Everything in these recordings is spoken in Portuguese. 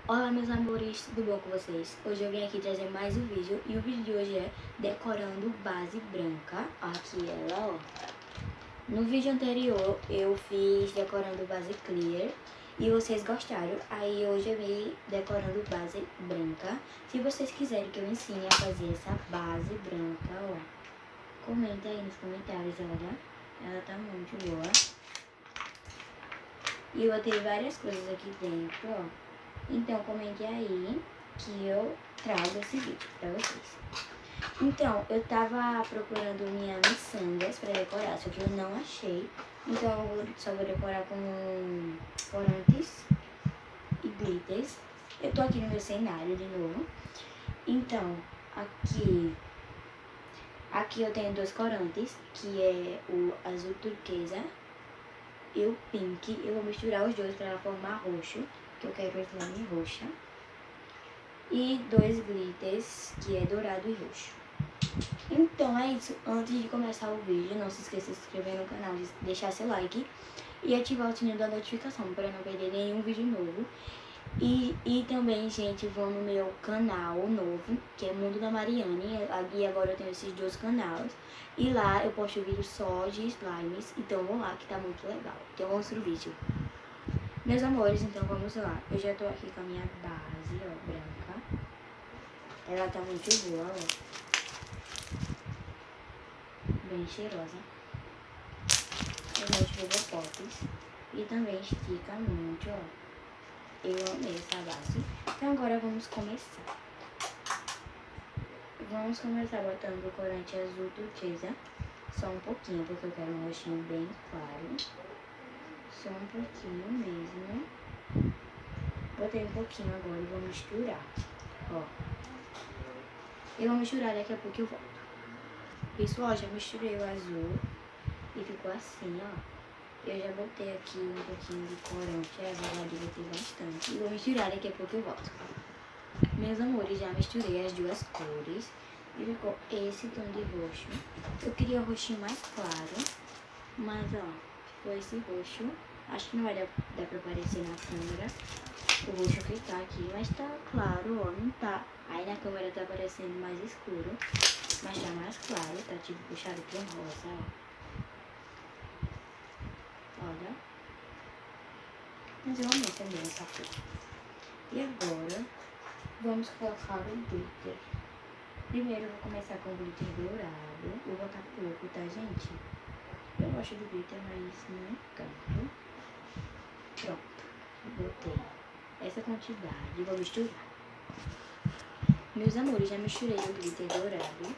Olá meus amores, tudo bom com vocês? Hoje eu vim aqui trazer mais um vídeo e o vídeo de hoje é decorando base branca. Aqui ela, ó. No vídeo anterior eu fiz decorando base clear e vocês gostaram. Aí hoje eu vim decorando base branca. Se vocês quiserem que eu ensine a fazer essa base branca, ó, comenta aí nos comentários, olha. Ela tá muito boa. E eu botei várias coisas aqui dentro, ó. Então, comente aí que eu trago esse vídeo pra vocês. Então, eu tava procurando minhas miçangas pra decorar, só que eu não achei. Então, eu só vou decorar com corantes e glitters. Eu tô aqui no meu cenário de novo. Então, aqui eu tenho dois corantes, que é o azul turquesa e o pink. Eu vou misturar os dois pra formar roxo, que eu quero slime roxa. E dois glitters, que é dourado e roxo. Então é isso. Antes de começar o vídeo, não se esqueça de se inscrever no canal, de deixar seu like e ativar o sininho da notificação para não perder nenhum vídeo novo. E também, gente, vão no meu canal novo, que é Mundo da Mariane. E agora eu tenho esses dois canais. E lá eu posto vídeo só de slimes. Então vão lá que tá muito legal. Então vamos pro vídeo. Meus amores, então vamos lá. Eu já tô aqui com a minha base, ó, branca. Ela tá muito boa, ó. Bem cheirosa. Eu gosto de Bopops. E também estica muito, ó. Eu amei essa base. Então agora vamos começar. Vamos começar botando o corante azul turquesa. Só um pouquinho, porque eu quero um rostinho bem claro. Só um pouquinho mesmo. Botei um pouquinho agora e vou misturar. Ó. Eu vou misturar, daqui a pouco eu volto. Pessoal, já misturei o azul. E ficou assim, ó. Eu já botei aqui um pouquinho de corante, agora eu botei bastante. E vou misturar, daqui a pouco eu volto. Meus amores, já misturei as duas cores. E ficou esse tom de roxo. Eu queria o roxinho mais claro. Mas, ó, ficou esse roxo. Acho que não vai dar pra aparecer na câmera o roxo que tá aqui. Mas tá claro, ó, não tá. Aí na câmera tá aparecendo mais escuro. Mas tá mais claro, tá tipo puxado pro rosa, ó. Olha. Mas eu amei também essa cor. E agora, vamos colocar o glitter. Primeiro eu vou começar com o glitter dourado. Vou botar pouco, tá, gente? Eu gosto do glitter, mas não tanto. Pronto. Botei essa quantidade. Vou misturar. Meus amores, já misturei o glitter dourado.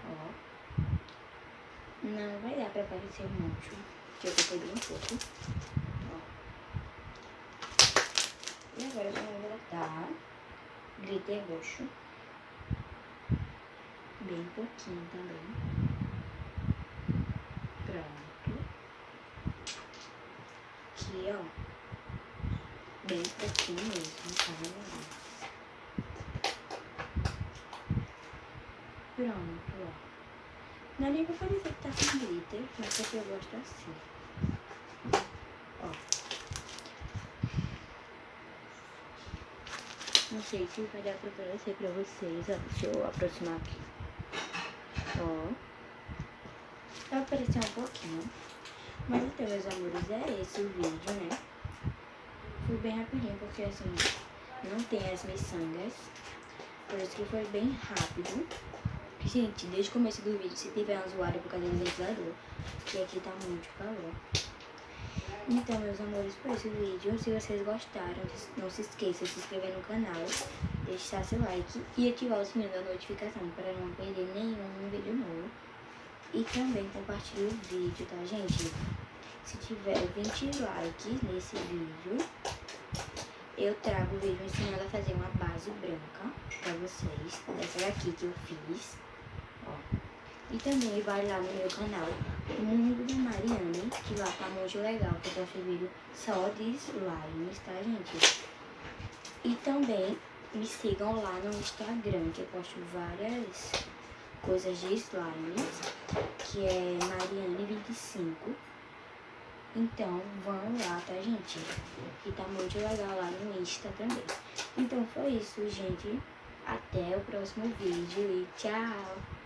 Ó. Não vai dar pra aparecer muito, porque eu botei bem pouco. E agora eu vou botar glitter roxo. Bem pouquinho também. Pronto. Aqui, ó. Bem pouquinho mesmo, tá vendo? Pronto, ó. Não é nem pra parecer que tá com glitter, mas porque eu gosto assim. Ó. Não sei se vai dar pra aparecer pra vocês, ó. Deixa eu aproximar aqui. Ó. Vai aparecer um pouquinho. Mas então, meus amores, é esse o vídeo, né? Foi bem rapidinho, porque assim, não tem as miçangas. Por isso que foi bem rápido. Gente, desde o começo do vídeo, se tiver uma zoada por causa do ventilador, que aqui tá muito calor. Então, meus amores, foi esse vídeo. Se vocês gostaram, não se esqueça de se inscrever no canal, deixar seu like e ativar o sininho da notificação para não perder nenhum vídeo novo. E também compartilhe o vídeo, tá, gente? Se tiver 20 likes nesse vídeo, eu trago o vídeo ensinando a fazer uma base branca pra vocês, dessa daqui que eu fiz, ó. E também vai lá no meu canal, Mundo da Mariane, que lá tá muito legal, que eu posto vídeo só de slimes, tá, gente? E também me sigam lá no Instagram, que eu posto várias coisas de slimes, que é Mariane25. Então, vão lá, tá, gente? E tá muito legal lá no Insta também. Então foi isso, gente. Até o próximo vídeo e tchau!